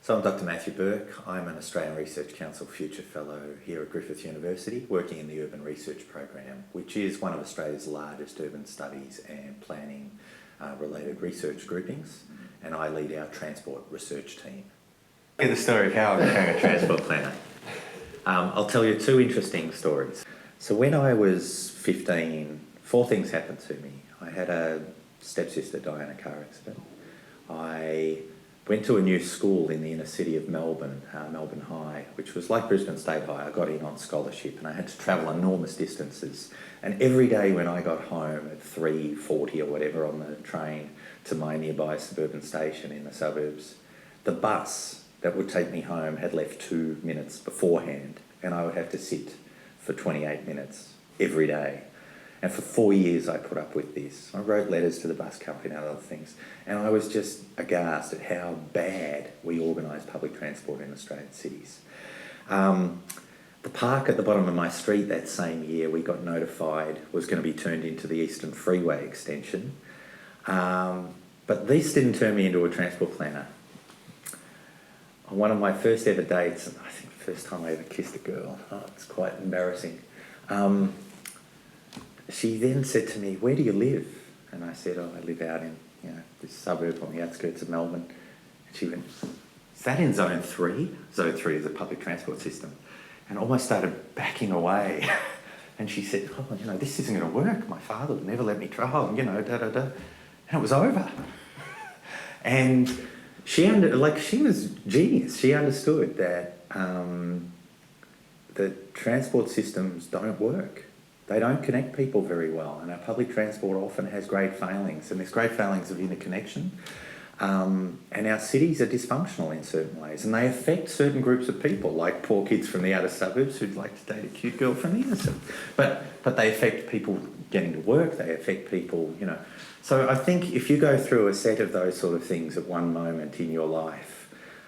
So I'm Dr Matthew Burke. I'm an Australian Research Council Future Fellow here at Griffith University, working in the Urban Research Program, which is one of Australia's largest urban studies and planning related research groupings, and I lead our transport research team. Here's the story of how I became a transport planner. I'll tell you two interesting stories. So when I was 15, four things happened to me. I had a stepsister die in a car accident. I went to a new school in the inner city of Melbourne, Melbourne High, which was like Brisbane State High. I got in on scholarship and I had to travel enormous distances. And every day when I got home at 3:40 or whatever on the train to my nearby suburban station in the suburbs, the bus that would take me home had left 2 minutes beforehand, and I would have to sit for 28 minutes every day. And for 4 years I put up with this. I wrote letters to the bus company and other things, and I was just aghast at how bad we organise public transport in Australian cities. The park at the bottom of my street that same year we got notified was going to be turned into the Eastern Freeway extension. But this didn't turn me into a transport planner. On one of my first ever dates, I think the first time I ever kissed a girl, it's quite embarrassing. She then said to me, "Where do you live?" And I said, "Oh, I live out in this suburb on the outskirts of Melbourne." And she went, "Is that in Zone 3? Zone 3 is a public transport system." And almost started backing away. And she said, "Oh, this isn't going to work. My father would never let me travel, da-da-da." And it was over. And she was genius. She understood that that transport systems don't work. They don't connect people very well, and our public transport often has great failings, and there's great failings of interconnection. And our cities are dysfunctional in certain ways, and they affect certain groups of people, like poor kids from the outer suburbs who'd like to date a cute girl from the inner suburbs. But they affect people getting to work, they affect people, So I think if you go through a set of those sort of things at one moment in your life,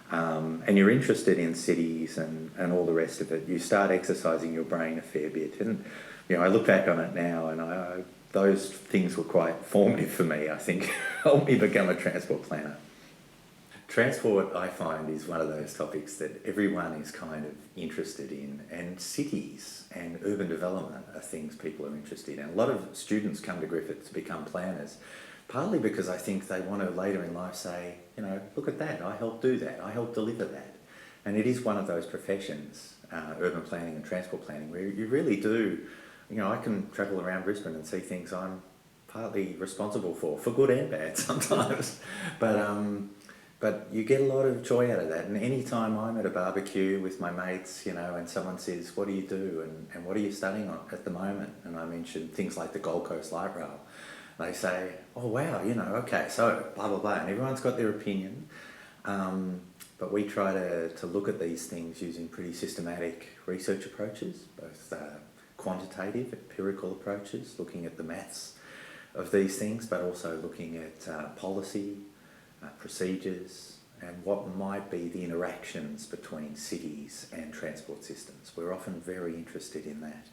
and you're interested in cities and all the rest of it, you start exercising your brain a fair bit. And I look back on it now, and those things were quite formative for me, I think, helped me become a transport planner. Transport, I find, is one of those topics that everyone is kind of interested in, and cities and urban development are things people are interested in. A lot of students come to Griffith to become planners, partly because I think they want to later in life say, look at that, I helped do that, I helped deliver that. And it is one of those professions, urban planning and transport planning, where you really do. I can travel around Brisbane and see things I'm partly responsible for good and bad sometimes. But you get a lot of joy out of that. And any time I'm at a barbecue with my mates, and someone says, "What do you do? And what are you studying on at the moment?" And I mention things like the Gold Coast Light Rail. They say, "Oh, wow, okay, so blah, blah, blah." And everyone's got their opinion. But we try to look at these things using pretty systematic research approaches, both quantitative, empirical approaches, looking at the maths of these things, but also looking at policy, procedures, and what might be the interactions between cities and transport systems. We're often very interested in that.